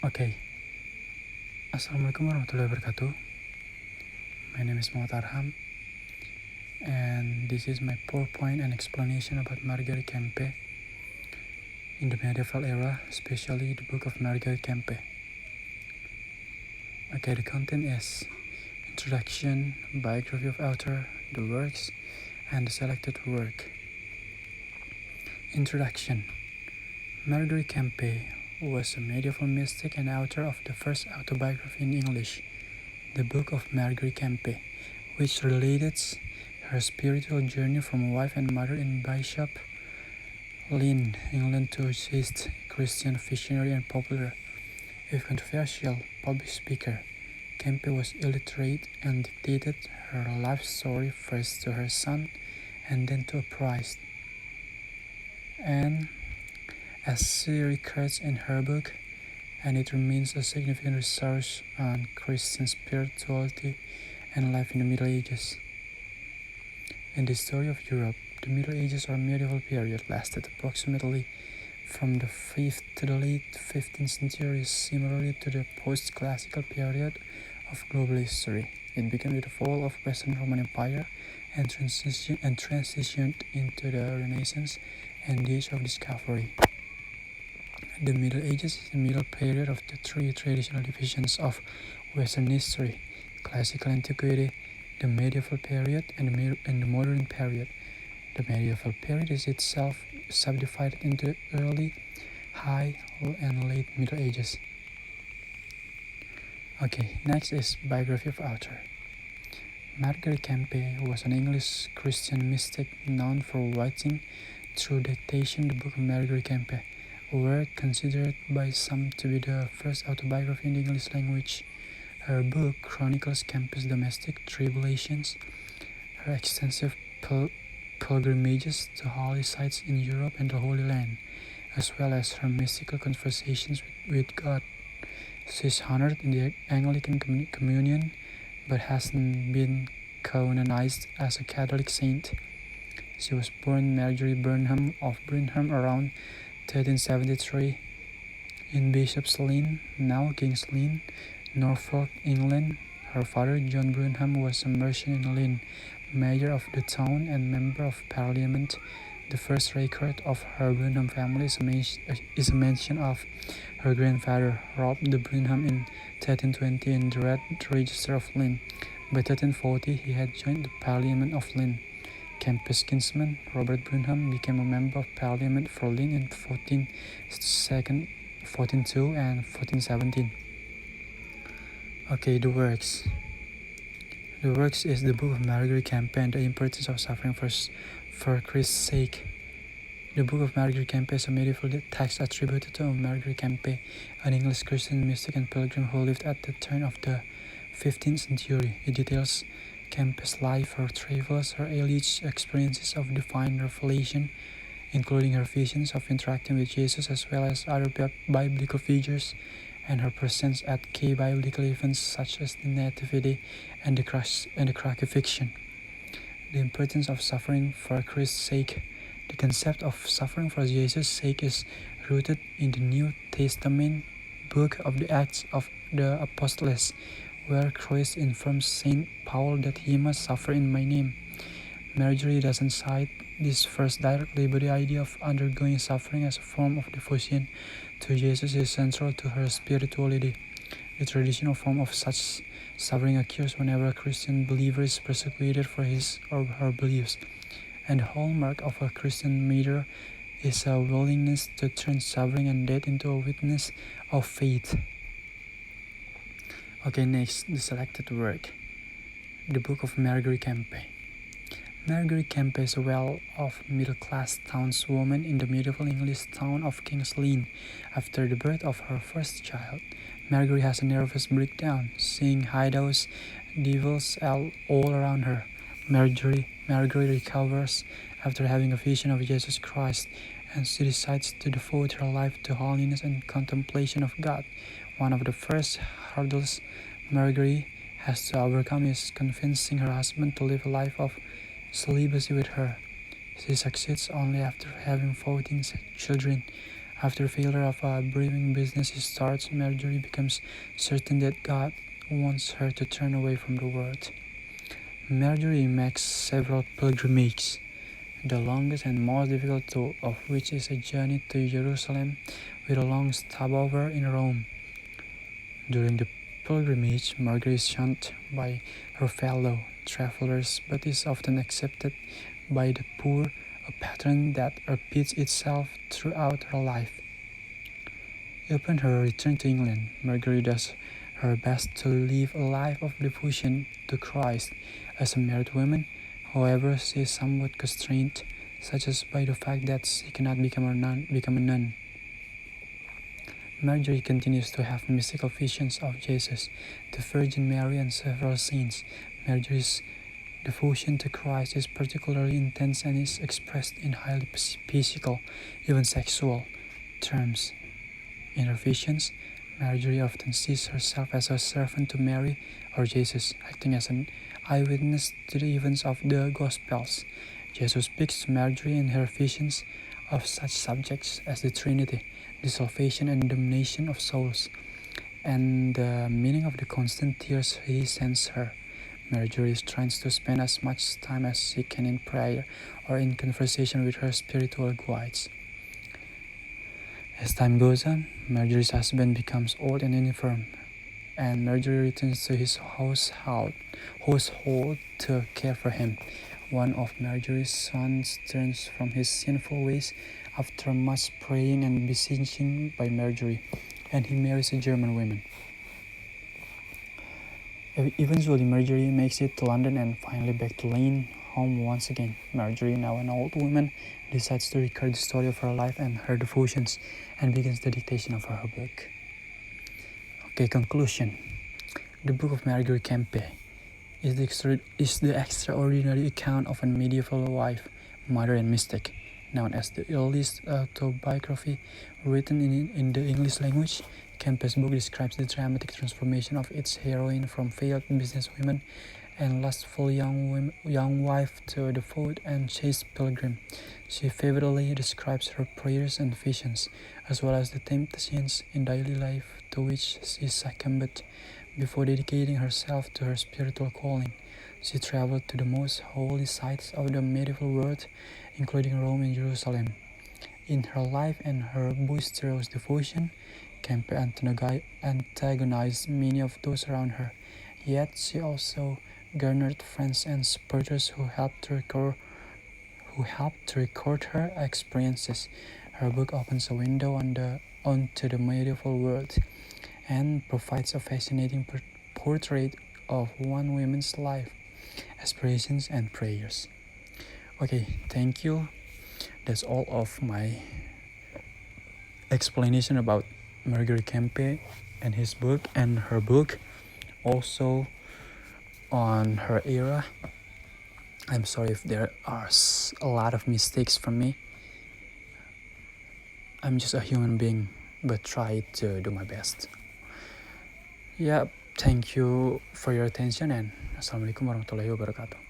Okay, Assalamualaikum warahmatullahi wabarakatuh. My name is Arham, and this is my PowerPoint and explanation about Marguerite Kempe in the medieval era, especially the book of Marguerite Kempe. Okay, the content is introduction, biography of author, the works, and the selected work. Introduction. Marguerite Kempe was a medieval mystic and author of the first autobiography in English, the Book of Marguerite Kempe, which related her spiritual journey from wife and mother in Bishop Lynn, England, to atheist, Christian, visionary, and popular, if controversial, public speaker. Kempe was illiterate and dictated her life story first to her son and then to a priest. And as she records in her book, and it remains a significant resource on Christian spirituality and life in the Middle Ages. In the story of Europe, the Middle Ages or medieval period lasted approximately from the 5th to the late 15th century, similarly to the post-classical period of global history. It began with the fall of Western Roman Empire and transitioned into the Renaissance and the Age of Discovery. The Middle Ages is the middle period of the three traditional divisions of Western history: classical antiquity, the medieval period, and the modern period. The medieval period is itself subdivided into early, high, and late Middle Ages. Okay, next is biography of author. Marguerite Kempe was an English Christian mystic known for writing through dictation the Book of Marguerite Kempe, a work considered by some to be the first autobiography in the English language. Her book chronicles Kempe's domestic tribulations, her extensive pilgrimages to holy sites in Europe and the Holy Land, as well as her mystical conversations with God. She is honored in the Anglican Communion, but hasn't been canonized as a Catholic saint. She was born Marjorie Burnham of Burnham around 1373 in Bishop's Lynn, now King's Lynn, Norfolk, England. Her father, John Burnham, was a merchant in Lynn, mayor of the town and member of Parliament. The first record of her Burnham family is a mention of her grandfather, Rob de Burnham, in 1320 in the Red Register of Lynn. By 1340, he had joined the Parliament of Lynn. Kempe's kinsman, Robert Burnham, became a member of Parliament for Lynn in 1402 and 1417. Okay, the works. The works is the Book of Marguerite Kempe and the importance of suffering for Christ's sake. The Book of Marguerite Kempe is a medieval text attributed to Marguerite Kempe, an English Christian mystic and pilgrim who lived at the turn of the 15th century. It details Kempe's life, her travels, her alleged experiences of divine revelation, including her visions of interacting with Jesus as well as other biblical figures, and her presence at key biblical events such as the Nativity and the Crucifixion. The importance of suffering for Christ's sake. The concept of suffering for Jesus' sake is rooted in the New Testament book of the Acts of the Apostles, where Christ informs Saint Paul that he must suffer in my name. Marjorie doesn't cite this verse directly, but the idea of undergoing suffering as a form of devotion to Jesus is central to her spirituality. The traditional form of such suffering occurs whenever a Christian believer is persecuted for his or her beliefs, and the hallmark of a Christian martyr is a willingness to turn suffering and death into a witness of faith. Okay, next, the selected work. The Book of Marguerite Kempe. Marguerite Kempe is a well-off middle-class townswoman in the medieval English town of King's Lynn. After the birth of her first child, Marguerite has a nervous breakdown, seeing hideouts, devils all around her. Marguerite recovers after having a vision of Jesus Christ, and she decides to devote her life to holiness and contemplation of God. One of the first hurdles Marguerite has to overcome is convincing her husband to live a life of celibacy with her. She succeeds only after having 14 children. After failure of a brewing business he starts, Marjorie becomes certain that God wants her to turn away from the world. Marjorie makes several pilgrimages, the longest and most difficult of which is a journey to Jerusalem with a long stopover in Rome. During the pilgrimage, Margaret is shunned by her fellow travelers but is often accepted by the poor, a pattern that repeats itself throughout her life. Upon her return to England, Margaret does her best to live a life of devotion to Christ as a married woman. However, she is somewhat constrained, such as by the fact that she cannot become a nun. Marjorie continues to have mystical visions of Jesus, the Virgin Mary, and several saints. Marjorie's devotion to Christ is particularly intense and is expressed in highly physical, even sexual, terms. In her visions, Marjorie often sees herself as a servant to Mary or Jesus, acting as an eyewitness to the events of the Gospels. Jesus speaks to Marjorie in her visions of such subjects as the Trinity, the salvation and damnation of souls, and the meaning of the constant tears he sends her. Marjorie tries to spend as much time as she can in prayer or in conversation with her spiritual guides. As time goes on, Marjorie's husband becomes old and infirm, and Marjorie returns to his household to care for him. One of Marjorie's sons turns from his sinful ways after much praying and beseeching by Marjorie, and he marries a German woman. Eventually, Marjorie makes it to London and finally back to Lane home once again. Marjorie, now an old woman, decides to record the story of her life and her devotions and begins the dictation of her book. Okay, conclusion. The Book of Marguerite Kempe is the extraordinary account of a medieval wife, mother and mystic, known as the earliest autobiography written in the English language. Kempe's book describes the dramatic transformation of its heroine from failed businesswoman and lustful young wife to a devout and chaste pilgrim. She vividly describes her prayers and visions, as well as the temptations in daily life to which she succumbed before dedicating herself to her spiritual calling. She traveled to the most holy sites of the medieval world, including Rome and Jerusalem. In her life and her boisterous devotion, Kempe antagonized many of those around her, yet she also garnered friends and supporters who helped to record her experiences. Her book opens a window onto the medieval world and provides a fascinating portrait of one woman's life, aspirations, and prayers. Okay, thank you. That's all of my explanation about Marguerite Kempe and his book and her book. Also on her era. I'm sorry if there are a lot of mistakes from me. I'm just a human being, but try to do my best. Yeah, thank you for your attention and Assalamualaikum warahmatullahi wabarakatuh.